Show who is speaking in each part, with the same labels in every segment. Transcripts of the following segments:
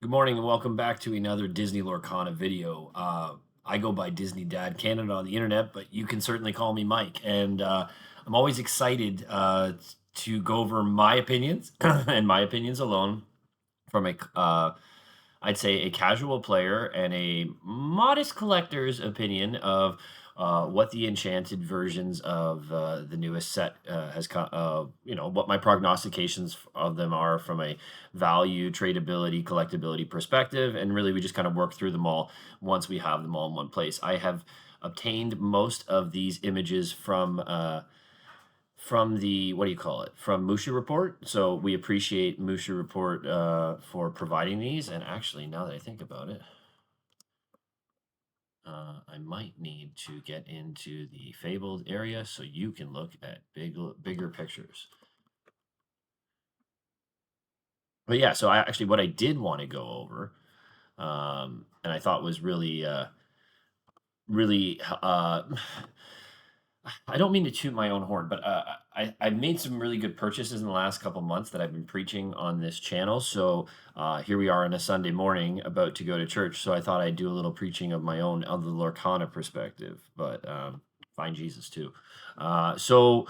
Speaker 1: Good morning and welcome back to another Disney Lorcana video. I go by Disney Dad Canada on the internet, but you can certainly call me Mike. And I'm always excited to go over my opinions and my opinions alone from I'd say a casual player and a modest collector's opinion of what the enchanted versions of the newest set has come. What my prognostications of them are from a value, tradability, collectability perspective, and really we just kind of work through them all once we have them all in one place. I have obtained most of these images from the what do you call it, from Mushu Report. So we appreciate Mushu Report for providing these. And actually, now that I think about it, I might need to get into the Fabled area so you can look at bigger pictures. But yeah, so what I did want to go over, and I thought was really I don't mean to toot my own horn, but I've made some really good purchases in the last couple months that I've been preaching on this channel. So here we are on a Sunday morning about to go to church. So I thought I'd do a little preaching of my own, of the Lorcana perspective, but find Jesus too. So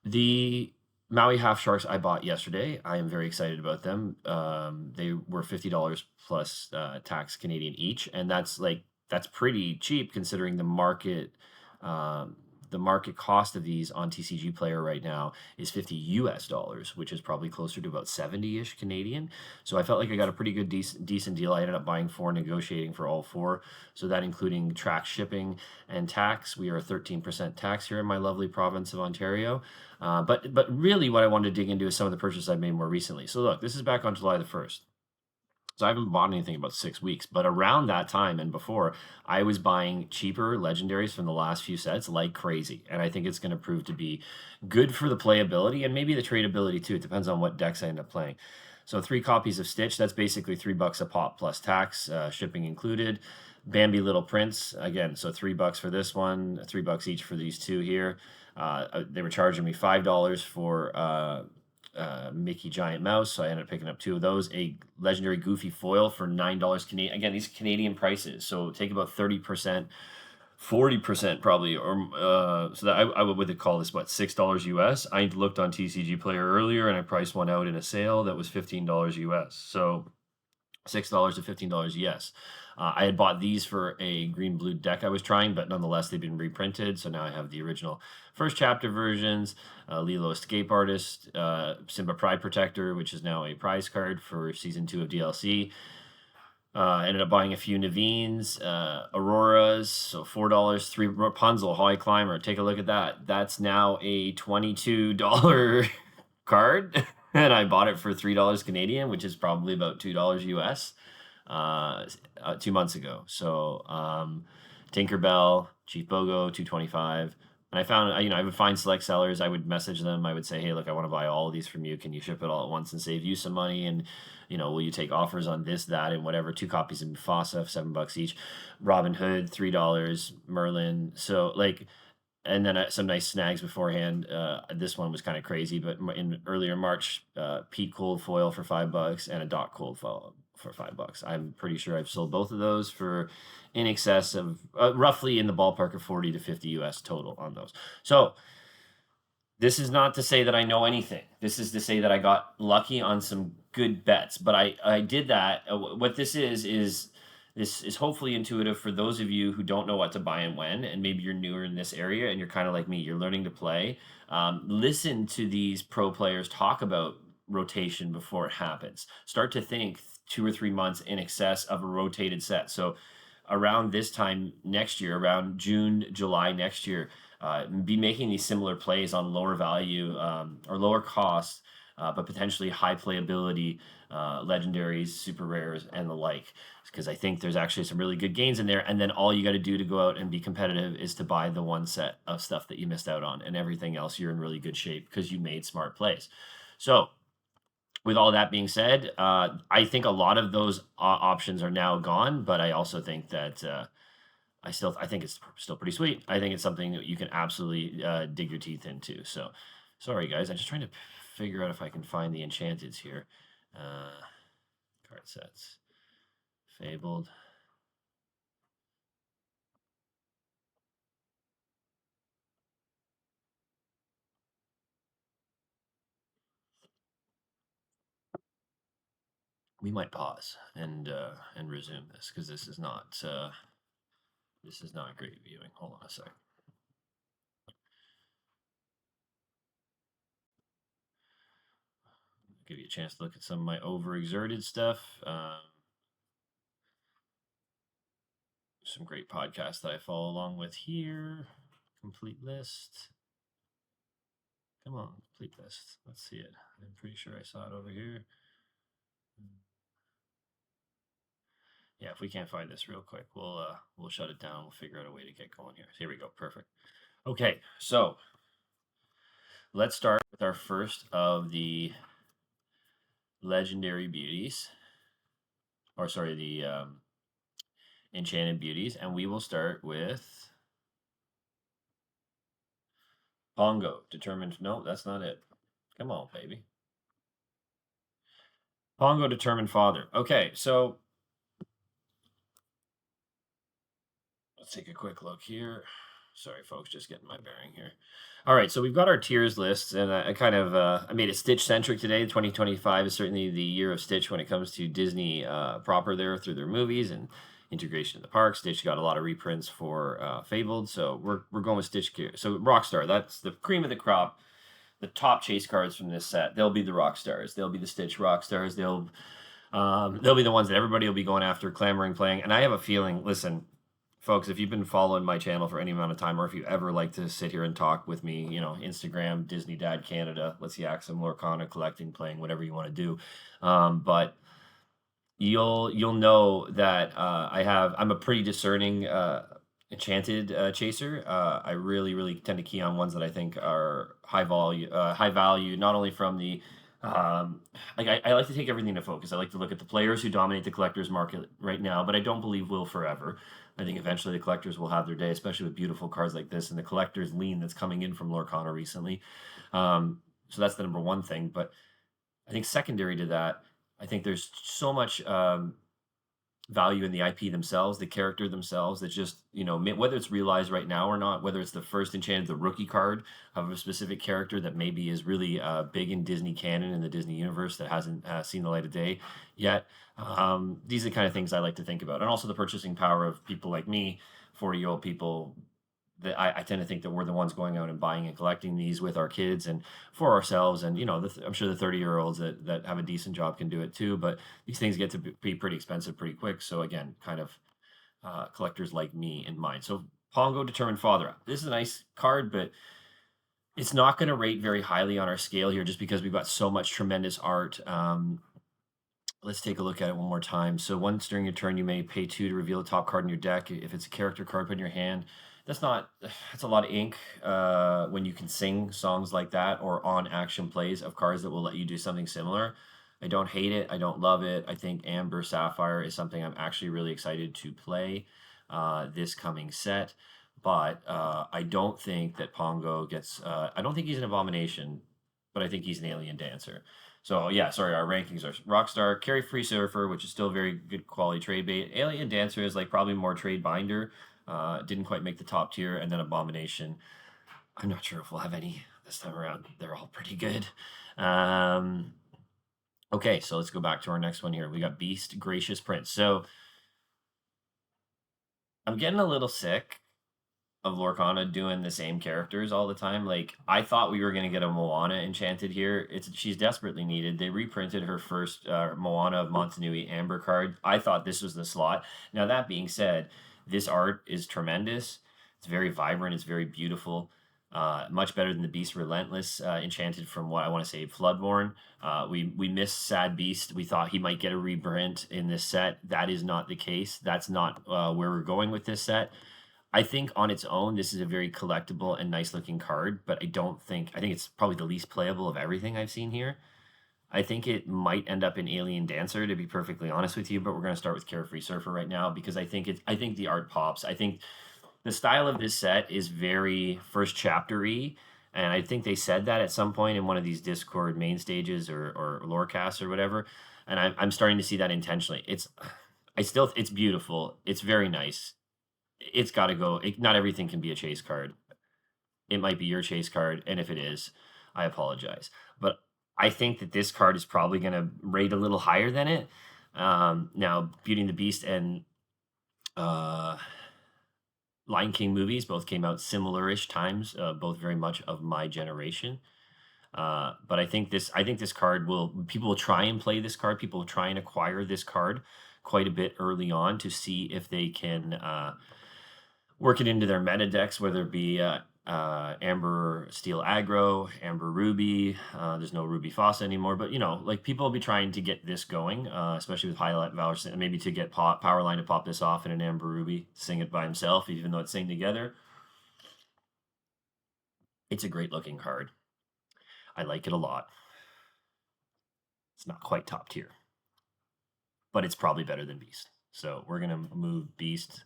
Speaker 1: the Maui Half Sharks I bought yesterday. I am very excited about them. They were $50 plus tax Canadian each, and that's pretty cheap considering um, the market cost of these on TCG Player right now is $50 US, which is probably closer to about 70-ish Canadian. So I felt like I got a pretty good decent deal. I ended up buying four, negotiating for all four. So that including track shipping and tax. We are 13% tax here in my lovely province of Ontario. But really what I wanted to dig into is some of the purchases I've made more recently. So look, this is back on July the 1st. So I haven't bought anything in about 6 weeks, but around that time and before, I was buying cheaper legendaries from the last few sets like crazy. And I think it's going to prove to be good for the playability and maybe the tradability too. It depends on what decks I end up playing. So 3 copies of Stitch, that's basically $3 a pop plus tax, shipping included. Bambi Little Prince, again, so $3 for this one, $3 each for these two here. They were charging me $5 for Mickey Giant Mouse, so I ended up picking up two of those. A legendary Goofy foil for $9 Canadian. Again, these Canadian prices, so take about 30%, 40% probably, or so that I would call this what, $6 US. I looked on TCG Player earlier, and I priced one out in a sale that was $15 US. So $6 to $15, yes. I had bought these for a green blue deck I was trying, but nonetheless they've been reprinted. So now I have the original first chapter versions, Lilo Escape Artist, Simba Pride Protector, which is now a prize card for season 2 of DLC. Ended up buying a few Naveen's, Auroras, so $4. 3 Rapunzel, Hawaii Climber. Take a look at that. That's now a $22 card, and I bought it for $3 Canadian, which is probably about $2 US, 2 months ago. So Tinkerbell, Chief Bogo, 225. And I found, I would find select sellers. I would message them. I would say, hey, look, I want to buy all of these from you. Can you ship it all at once and save you some money? And will you take offers on this, that, and whatever? 2 copies of Mufasa, $7 each. Robin Hood, $3. Merlin. So and then some nice snags beforehand. This one was kind of crazy, but in earlier March, Pete Cold foil for $5 and a Doc Cold foil for $5. I'm pretty sure I've sold both of those for in excess of roughly in the ballpark of 40 to 50 US total on those. So this is not to say that I know anything. This is to say that I got lucky on some good bets, but I did that. What this is hopefully intuitive for those of you who don't know what to buy and when, and maybe you're newer in this area and you're kind of like me, you're learning to play. Listen to these pro players talk about rotation before it happens. Start to think 2 or 3 months in excess of a rotated set. So around this time next year, around June, July next year, be making these similar plays on lower value or lower cost, but potentially high playability legendaries, super rares, and the like. Because I think there's actually some really good gains in there. And then all you got to do to go out and be competitive is to buy the one set of stuff that you missed out on, and everything else you're in really good shape because you made smart plays. So with all that being said, I think a lot of those options are now gone, but I also think that I think it's still pretty sweet. I think it's something that you can absolutely dig your teeth into. So, sorry guys, I'm just trying to figure out if I can find the Enchanteds here. Uh, sets. Fabled. We might pause and resume this because this is not great viewing. Hold on a sec. Give you a chance to look at some of my overexerted stuff. Some great podcasts that I follow along with here. Complete list. Come on, complete list. Let's see it. I'm pretty sure I saw it over here. Yeah, if we can't find this real quick, we'll shut it down. We'll figure out a way to get going here. Here we go. Perfect. Okay, so let's start with our first of the legendary beauties, or sorry, the enchanted beauties, and we will start with Pongo. Determined. No, that's not it. Come on, baby. Pongo, determined father. Okay, so let's take a quick look here. Sorry, folks, just getting my bearing here. All right, so we've got our tiers lists, and I kind of I made it Stitch centric today. 2025 is certainly the year of Stitch when it comes to Disney proper there through their movies and integration in the park. Stitch got a lot of reprints for Fabled, so we're going with Stitch here. So Rockstar, that's the cream of the crop. The top chase cards from this set, they'll be the Rockstars. They'll be the Stitch Rockstars. They'll be the ones that everybody will be going after, clamoring, playing. And I have a feeling, listen, folks, if you've been following my channel for any amount of time, or if you ever like to sit here and talk with me, Instagram, Disney Dad Canada, let's yak some Lorcana, collecting, playing, whatever you want to do. But you'll know that I'm a pretty discerning enchanted chaser. I really tend to key on ones that I think are high value, not only from the I like to take everything into focus. I like to look at the players who dominate the collectors market right now, but I don't believe will forever. I think eventually the collectors will have their day, especially with beautiful cards like this and the collector's lean that's coming in from Lorcana recently. So that's the number one thing. But I think secondary to that, I think there's so much value in the IP themselves, the character themselves, that just, whether it's realized right now or not, whether it's the first Enchanted, the rookie card of a specific character that maybe is really big in Disney canon, in the Disney universe, that hasn't seen the light of day yet. These are the kind of things I like to think about. And also the purchasing power of people like me, 40-year-old people, that I tend to think that we're the ones going out and buying and collecting these with our kids and for ourselves. And, I'm sure the 30-year-olds that have a decent job can do it too, but these things get to be pretty expensive pretty quick. So again, kind of collectors like me in mind. So Pongo, determined father. This is a nice card, but it's not going to rate very highly on our scale here just because we've got so much tremendous art. Let's take a look at it one more time. So once during your turn, you may pay 2 to reveal the top card in your deck. If it's a character card, put in your hand. That's a lot of ink when you can sing songs like that or on action plays of cards that will let you do something similar. I don't hate it. I don't love it. I think Amber Sapphire is something I'm actually really excited to play this coming set. But I don't think that Pongo gets... I don't think he's an abomination, but I think he's an alien dancer. So yeah, sorry, our rankings are Rockstar, Carry Free Surfer, which is still very good quality trade bait. Alien Dancer is like probably more trade binder. Didn't quite make the top tier, and then Abomination. I'm not sure if we'll have any this time around. They're all pretty good. Okay, so let's go back to our next one here. We got Beast, Gracious Prince. So I'm getting a little sick of Lorcana doing the same characters all the time. Like, I thought we were going to get a Moana Enchanted here. She's desperately needed. They reprinted her first Moana of Montanui Amber card. I thought this was the slot. Now, that being said, this art is tremendous. It's very vibrant. It's very beautiful. Much better than the Beast Relentless Enchanted from what I want to say Floodborn. We missed Sad Beast. We thought he might get a reprint in this set. That is not the case. That's not where we're going with this set. I think on its own, this is a very collectible and nice looking card, but I think it's probably the least playable of everything I've seen here. I think it might end up in Alien Dancer, to be perfectly honest with you, but we're going to start with Carefree Surfer right now because I think the art pops. I think the style of this set is very first chapter-y, and I think they said that at some point in one of these Discord main stages or Lorecasts or whatever. and I'm starting to see that intentionally. It's beautiful. It's very nice. It's got to go. Not everything can be a chase card. It might be your chase card, and if it is, I apologize. But I think that this card is probably going to rate a little higher than it. Now, Beauty and the Beast and uh, Lion King movies both came out similar-ish times, both very much of my generation. But I think this card will people will try and play this card. People will try and acquire this card quite a bit early on to see if they can work it into their meta decks, whether it be Amber Steel Aggro, Amber Ruby. There's no Ruby Fossa anymore, but like people will be trying to get this going, especially with Highlight Valor, maybe to get Powerline to pop this off in an Amber Ruby, sing it by himself, even though it's sing together. It's a great looking card. I like it a lot. It's not quite top tier, but it's probably better than Beast. So we're gonna move Beast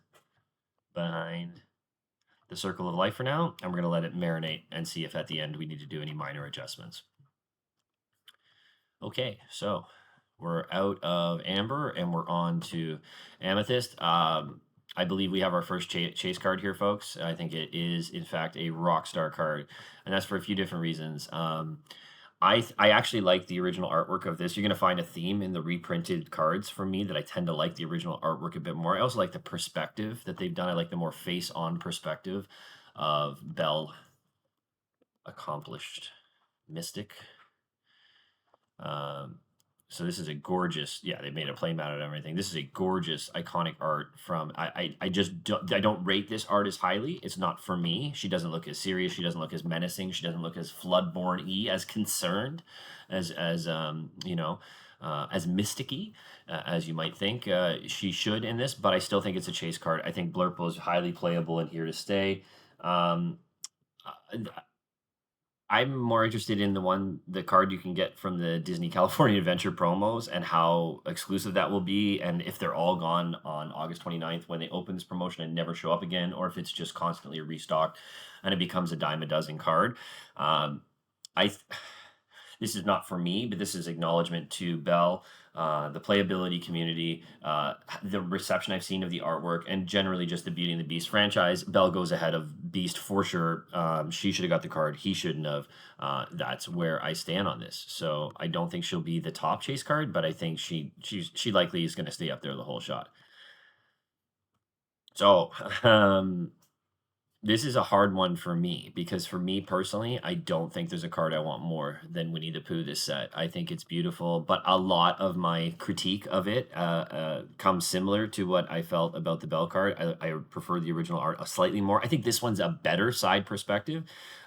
Speaker 1: behind the Circle of Life for now, and we're gonna let it marinate and see if at the end we need to do any minor adjustments. Okay, so we're out of Amber and we're on to Amethyst. I believe we have our first chase card here, folks. I think it is, in fact, a Rockstar card, and that's for a few different reasons. I actually like the original artwork of this. You're going to find a theme in the reprinted cards for me that I tend to like the original artwork a bit more. I also like the perspective that they've done. I like the more face-on perspective of Belle, accomplished mystic. Um, so this is a gorgeous, yeah, they made a play mat out of everything. This is a gorgeous, iconic art from, I don't rate this art as highly. It's not for me. She doesn't look as serious. She doesn't look as menacing. She doesn't look as Floodborne-y, as concerned, as mysticky, as you might think she should in this, but I still think it's a chase card. I think Blurple is highly playable and here to stay. Um, I'm more interested in the card you can get from the Disney California Adventure promos and how exclusive that will be, and if they're all gone on August 29th when they open this promotion and never show up again, or if it's just constantly restocked and it becomes a dime a dozen card. I This is not for me, but this is acknowledgement to Belle, the playability community, the reception I've seen of the artwork, and generally just the Beauty and the Beast franchise. Belle goes ahead of Beast for sure. She should have got the card. He shouldn't have. That's where I stand on this. So I don't think she'll be the top chase card, but I think she likely is going to stay up there the whole shot. So this is a hard one for me because for me personally, I don't think there's a card I want more than Winnie the Pooh this set. I think it's beautiful, but a lot of my critique of it comes similar to what I felt about the Belle card. I prefer the original art slightly more. I think this one's a better side perspective,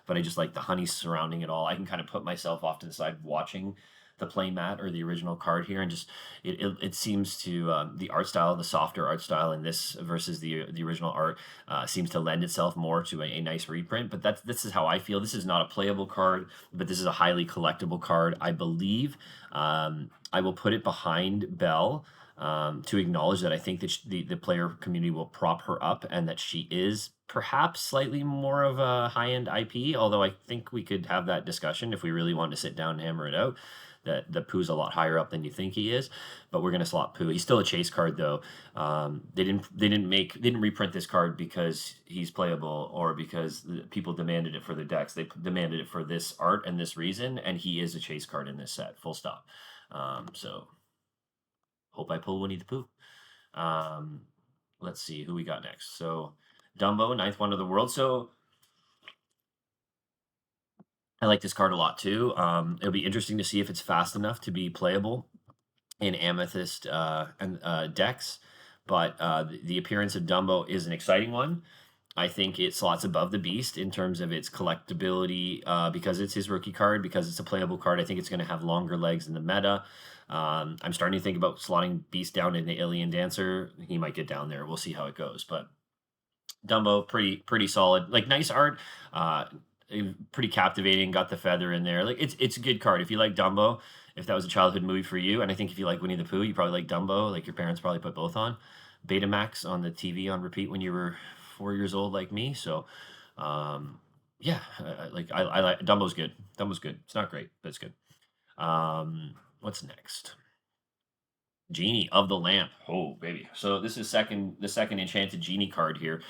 Speaker 1: but I just like the honey surrounding it all. I can kind of put myself off to the side watching the play mat or the original card here, and just it seems to the art style, the softer art style in this versus the original art seems to lend itself more to a nice reprint. But this is how I feel. This is not a playable card, but this is a highly collectible card, I believe. I will put it behind Belle. To acknowledge that I think that the player community will prop her up and that she is perhaps slightly more of a high-end IP, although I think we could have that discussion if we really wanted to sit down and hammer it out. That the Pooh's a lot higher up than you think he is, but we're gonna slot Pooh. He's still a chase card though. They didn't reprint this card because he's playable or because people demanded it for their decks. They demanded it for this art and this reason, and he is a chase card in this set. Full stop. So hope I pull Winnie the Pooh. Let's see who we got next. So Dumbo, ninth wonder of the world. So I like this card a lot too. It'll be interesting to see if it's fast enough to be playable in Amethyst and decks. But the appearance of Dumbo is an exciting one. I think it slots above the Beast in terms of its collectability because it's his rookie card, because it's a playable card. I think it's going to have longer legs in the meta. I'm starting to think about slotting Beast down into Alien Dancer. He might get down there. We'll see how it goes. But Dumbo, pretty solid. Like nice art, pretty captivating. Got the feather in there. Like it's a good card. If you like Dumbo, if that was a childhood movie for you, and I think if you like Winnie the Pooh, you probably like Dumbo. Like your parents probably put both on. Betamax on the TV on repeat when you were 4 years old, like me. So, yeah, I like Dumbo's good. Dumbo's good. It's not great, but it's good. What's next? Genie of the Lamp. Oh, baby. So this is the second Enchanted Genie card here.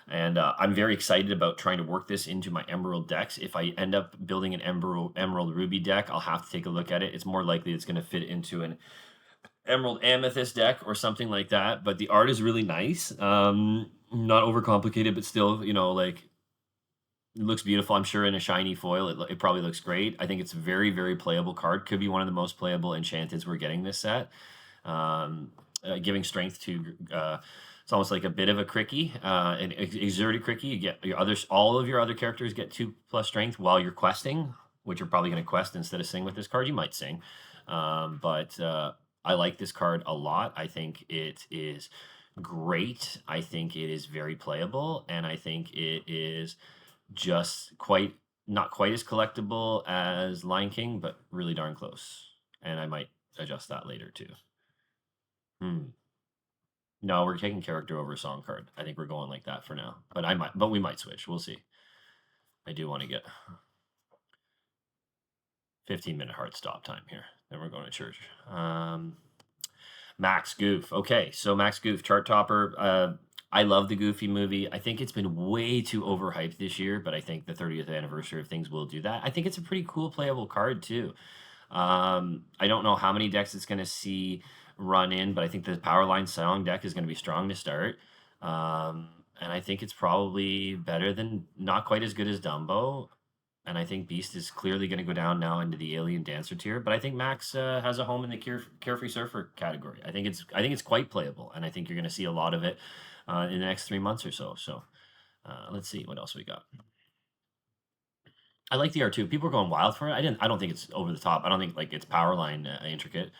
Speaker 1: And I'm very excited about trying to work this into my Emerald decks. If I end up building an Emerald Ruby deck, I'll have to take a look at it. It's more likely it's going to fit into an Emerald Amethyst deck or something like that. But the art is really nice. Not overcomplicated, but still, like it looks beautiful. I'm sure in a shiny foil, it probably looks great. I think it's a very, very playable card. Could be one of the most playable Enchanteds we're getting this set. Giving strength to it's almost like a bit of a cricky, an exerted cricky. You get all of your other characters get 2+ strength while you're questing, which you're probably going to quest instead of sing with this card. You might sing, but I like this card a lot. I think it is great. I think it is very playable, and I think it is just not quite as collectible as Lion King, but really darn close. And I might adjust that later too. No, we're taking character over song card. I think we're going like that for now. But we might switch. We'll see. I do want to get 15-minute hard stop time here. Then we're going to church. Max Goof. Okay, so Max Goof, chart topper. I love the Goofy movie. I think it's been way too overhyped this year, but I think the 30th anniversary of things will do that. I think it's a pretty cool playable card too. I don't know how many decks it's going to see run in, but I think the Powerline Song deck is going to be strong to start. And I think it's probably better than, not quite as good as Dumbo. And I think Beast is clearly going to go down now into the Alien Dancer tier. But I think Max has a home in the Carefree Surfer category. I think it's quite playable, and I think you're going to see a lot of it in the next 3 months or so. So let's see what else we got. I like the R2. People are going wild for it. I don't think it's over the top. I don't think like it's Powerline intricate.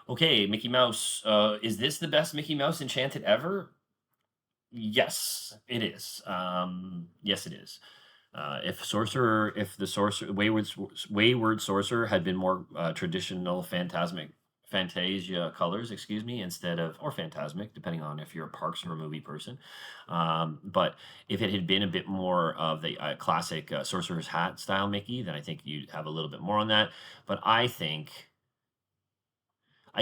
Speaker 1: Okay, Mickey Mouse. Is this the best Mickey Mouse Enchanted ever? Yes, it is. Yes, it is. If the sorcerer, wayward sorcerer had been more traditional Fantasia colors, excuse me, instead of, or Phantasmic, depending on if you're a Parks or a movie person. But if it had been a bit more of the classic Sorcerer's Hat style Mickey, then I think you'd have a little bit more on that. But I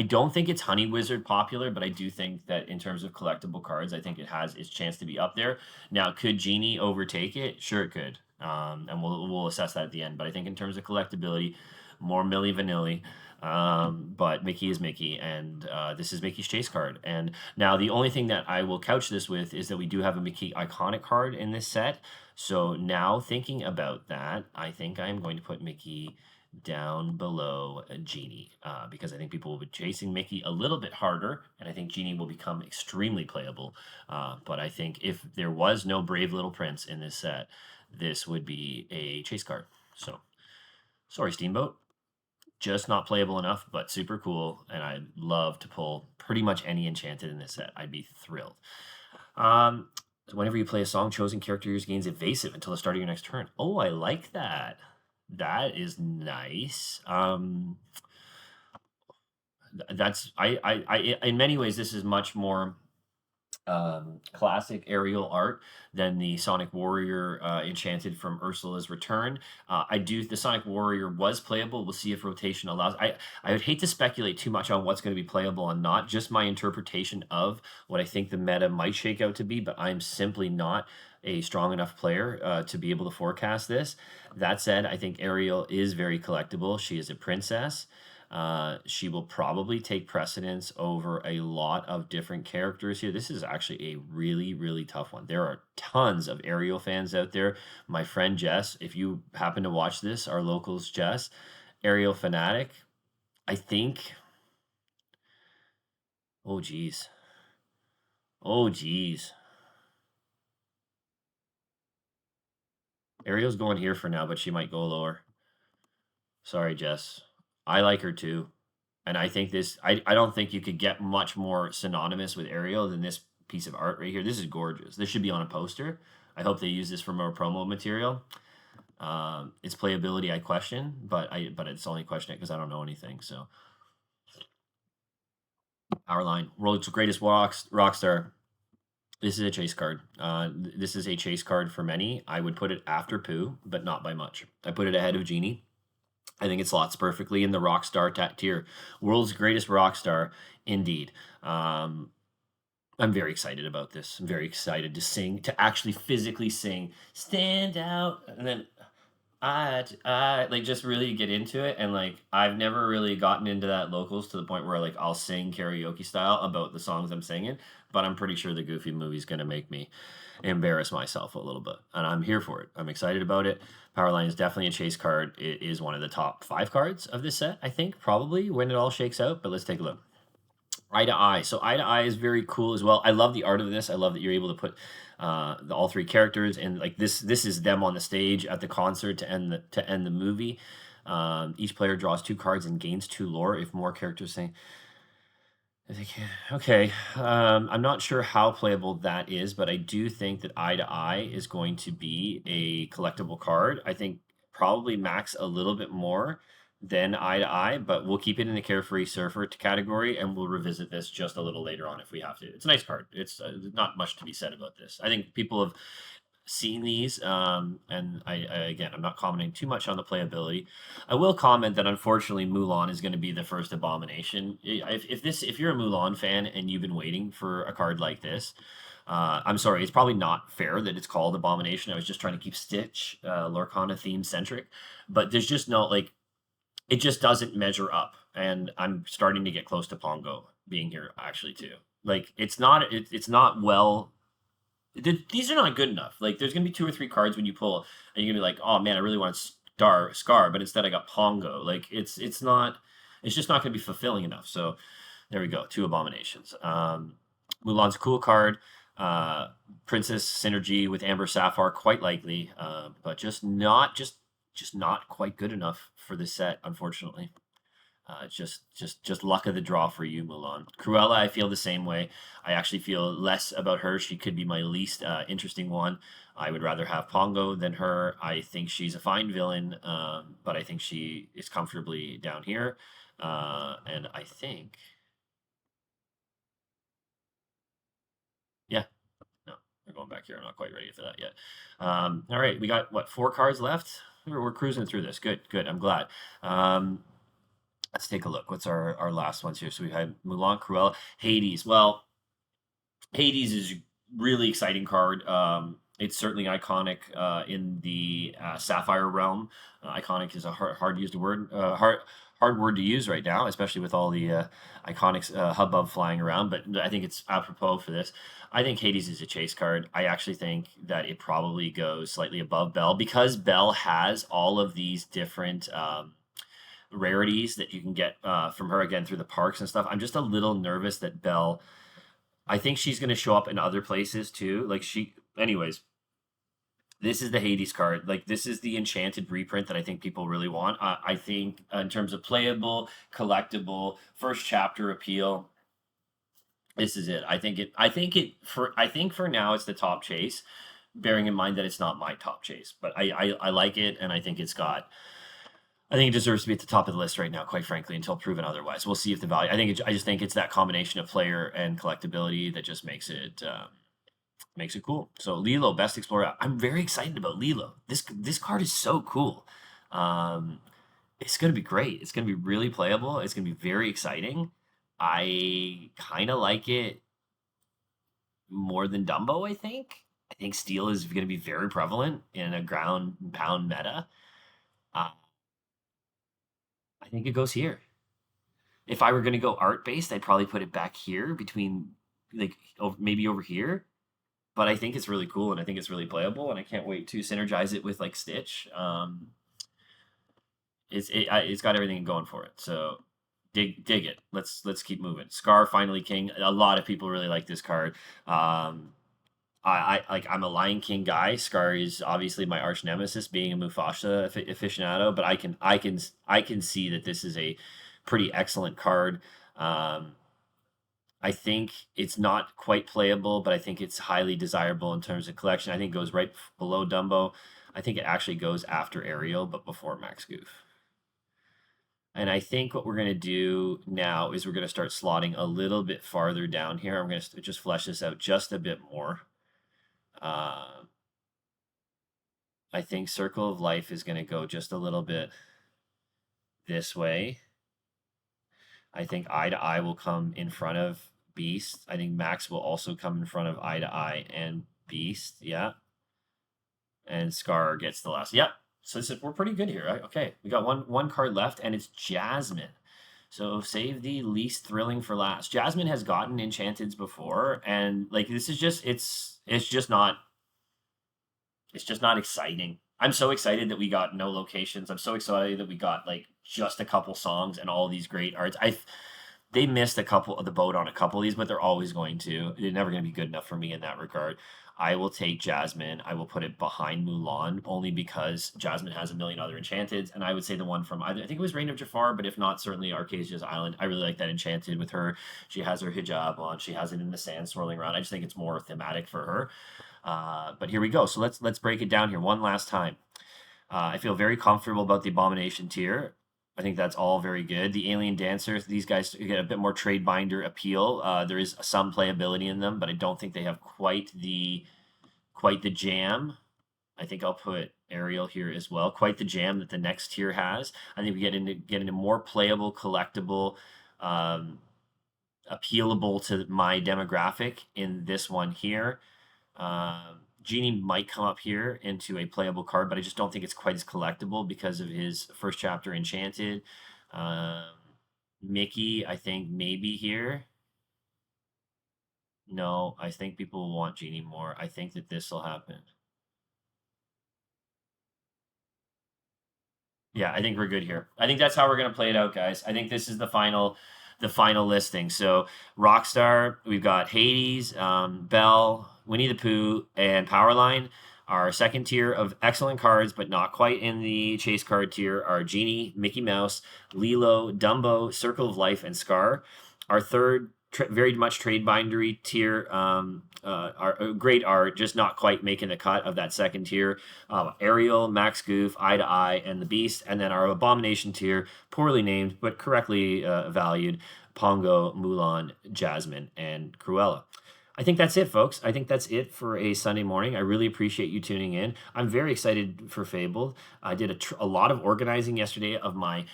Speaker 1: don't think it's Honey Wizard popular, but I do think that in terms of collectible cards, I think it has its chance to be up there. Now, could Genie overtake it? Sure, it could. And we'll assess that at the end. But I think in terms of collectability, more Milli Vanilli. But Mickey is Mickey, and this is Mickey's chase card. And now the only thing that I will couch this with is that we do have a Mickey iconic card in this set. So now thinking about that, I think I'm going to put Mickey down below Genie because I think people will be chasing Mickey a little bit harder, and I think Genie will become extremely playable. But I think if there was no Brave Little Prince in this set, this would be a chase card. So, sorry, Steamboat. Just not playable enough, but super cool, and I'd love to pull pretty much any Enchanted in this set. I'd be thrilled. Whenever you play a song, chosen character gains evasive until the start of your next turn. Oh, I like that. That is nice. That's in many ways this is much more classic aerial art than the Sonic Warrior Enchanted from Ursula's Return. The Sonic Warrior was playable. We'll see if rotation allows. I would hate to speculate too much on what's going to be playable and not. Just my interpretation of what I think the meta might shake out to be, but I'm simply not a strong enough player to be able to forecast this. That said, I think Ariel is very collectible. She is a princess. She will probably take precedence over a lot of different characters here. This is actually a really, really tough one. There are tons of Ariel fans out there. My friend Jess, if you happen to watch this, our locals Jess, Ariel fanatic, I think. Oh, geez. Oh, geez. Ariel's going here for now, but she might go lower. Sorry, Jess. I like her too. And I think I don't think you could get much more synonymous with Ariel than this piece of art right here. This is gorgeous. This should be on a poster. I hope they use this for more promo material. Its playability I question, but it's only question it because I don't know anything. So, our line, world's greatest rock star. This is a chase card. This is a chase card for many. I would put it after Pooh, but not by much. I put it ahead of Genie. I think it slots perfectly in the rock star tier. World's greatest rock star, indeed. Um, I'm very excited about this. I'm very excited to sing, to actually physically sing, stand out, and then I like just really get into it. And like, I've never really gotten into that locals to the point where like I'll sing karaoke style about the songs I'm singing, but I'm pretty sure the Goofy movie's gonna make me embarrass myself a little bit, and I'm here for it. I'm excited about it. Powerline is definitely a chase card. It is one of the top 5 cards of this set, I think, probably when it all shakes out. But let's take a look. Eye to Eye. So Eye to Eye is very cool as well. I love the art of this. I love that you're able to put all 3 characters, and like this is them on the stage at the concert to end the movie. Each player draws 2 cards and gains 2 lore if more characters say. I think, okay. I'm not sure how playable that is, but I do think that Eye to Eye is going to be a collectible card. I think probably max a little bit more than Eye to Eye, but we'll keep it in the Carefree Surfer category, and we'll revisit this just a little later on if we have to. It's a nice card. It's not much to be said about this. I think people have seen these, and again, I'm not commenting too much on the playability. I will comment that unfortunately Mulan is going to be the first abomination. If you're a Mulan fan and you've been waiting for a card like this, I'm sorry, it's probably not fair that it's called Abomination. I was just trying to keep Stitch, Lorcana theme centric, but there's just no like, it just doesn't measure up, and I'm starting to get close to Pongo being here actually too. Like it's not well, these are not good enough. Like, there's gonna be 2 or 3 cards when you pull, and you're gonna be like, "Oh man, I really want Scar," but instead I got Pongo. Like, it's not, it's just not gonna be fulfilling enough. So there we go, 2 abominations. Mulan's a cool card. Uh, Princess synergy with Amber Sapphire, quite likely, but just not quite good enough for this set, unfortunately. Just luck of the draw for you, Mulan. Cruella, I feel the same way. I actually feel less about her. She could be my least interesting one. I would rather have Pongo than her. I think she's a fine villain, but I think she is comfortably down here. And I think, yeah, no, we're going back here. I'm not quite ready for that yet. All right, we got what, 4 cards left? We're cruising through this. Good, good. I'm glad. Um, let's take a look. What's our last ones here? So we had Mulan, Cruella, Hades. Well, Hades is a really exciting card. It's certainly iconic in the Sapphire realm. Iconic is a hard used word, hard word to use right now, especially with all the iconics hubbub flying around. But I think it's apropos for this. I think Hades is a chase card. I actually think that it probably goes slightly above Belle because Belle has all of these different rarities that you can get from her again through the parks and stuff. I'm just a little nervous that Belle. I think she's going to show up in other places too. Anyways, this is the Hades card. Like, this is the enchanted reprint that I think people really want. I think in terms of playable, collectible, first chapter appeal, this is it. I think for now it's the top chase, bearing in mind that it's not my top chase, but I like it, and I think it deserves to be at the top of the list right now, quite frankly, until proven otherwise. We'll see if the value. I just think it's that combination of player and collectability that just makes it cool. So Lilo, best explorer. I'm very excited about Lilo. This card is so cool. Um, it's gonna be great. It's gonna be really playable. It's gonna be very exciting. I kind of like it more than Dumbo. I think Steel is gonna be very prevalent in a ground and pound meta. Uh, I think it goes here. If I were going to go art based, I'd probably put it back here between like maybe over here. But I think it's really cool, and I think it's really playable, and I can't wait to synergize it with like Stitch. It's got everything going for it. So dig it. Let's keep moving. Scar finally king. A lot of people really like this card. I'm a Lion King guy. Scar is obviously my arch nemesis, being a Mufasa aficionado. But I can see that this is a pretty excellent card. Um, I think it's not quite playable, but I think it's highly desirable in terms of collection. I think it goes right below Dumbo. I think it actually goes after Ariel, but before Max Goof. And I think what we're going to do now is we're going to start slotting a little bit farther down here. I'm going to just flesh this out just a bit more. I think Circle of Life is going to go just a little bit this way. I think Eye to Eye will come in front of Beast. I think Max will also come in front of Eye to Eye and Beast. Yeah. And Scar gets the last. Yep. So we're pretty good here. Right? Okay. We got one card left, and it's Jasmine. So save the least thrilling for last. Jasmine has gotten Enchanteds before, and like this is just it's just not exciting. I'm so excited that we got no locations. I'm so excited that we got like just a couple songs and all these great arts. They missed a couple of the boat on a couple of these, but they're always going to. They're never going to be good enough for me in that regard. I will take Jasmine. I will put it behind Mulan only because Jasmine has a million other Enchanteds, and I would say the one from either I think it was Reign of Jafar, but if not, certainly Arcasia's Island. I really like that Enchanted with her. She has her hijab on. She has it in the sand swirling around. I just think it's more thematic for her. But here we go. So let's break it down here one last time. I feel very comfortable about the Abomination tier. I think that's all very good. The Alien Dancers, these guys get a bit more trade binder appeal. There is some playability in them, but I don't think they have quite the jam. I think I'll put Ariel here as well. Quite the jam that the next tier has. I think we get into more playable, collectible, appealable to my demographic in this one here. Genie might come up here into a playable card, but I just don't think it's quite as collectible because of his first chapter Enchanted. Mickey, I think maybe here. No, I think people will want Genie more. I think that this will happen. Yeah, I think we're good here. I think that's how we're gonna play it out, guys. I think this is the final listing. So Rockstar, we've got Hades, Belle, Winnie the Pooh, and Powerline. Our second tier of excellent cards, but not quite in the chase card tier, are Genie, Mickey Mouse, Lilo, Dumbo, Circle of Life, and Scar. Our third very much trade bindery tier are great art, just not quite making the cut of that second tier. Ariel, Max Goof, Eye to Eye, and the Beast. And then our Abomination tier, poorly named but correctly valued, Pongo, Mulan, Jasmine, and Cruella. I think that's it, folks. I think that's it for a Sunday morning. I really appreciate you tuning in. I'm very excited for Fabled. I did a lot of organizing yesterday of my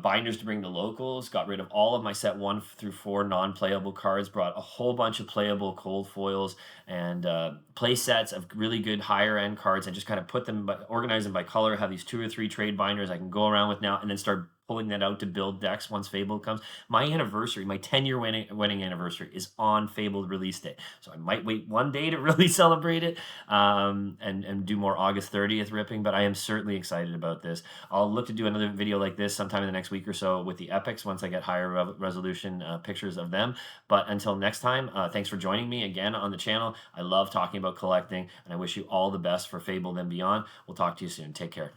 Speaker 1: binders to bring to locals, got rid of all of my set 1 through 4 non-playable cards, brought a whole bunch of playable cold foils and play sets of really good higher end cards, and just kind of put them, organize them by color, have these 2 or 3 trade binders I can go around with now, and then start pulling that out to build decks once Fabled comes. My anniversary, my 10-year wedding anniversary is on Fabled release day. So I might wait one day to really celebrate it and do more August 30th ripping, but I am certainly excited about this. I'll look to do another video like this sometime in the next week or so with the epics once I get higher resolution pictures of them. But until next time, thanks for joining me again on the channel. I love talking about collecting, and I wish you all the best for Fabled and beyond. We'll talk to you soon. Take care.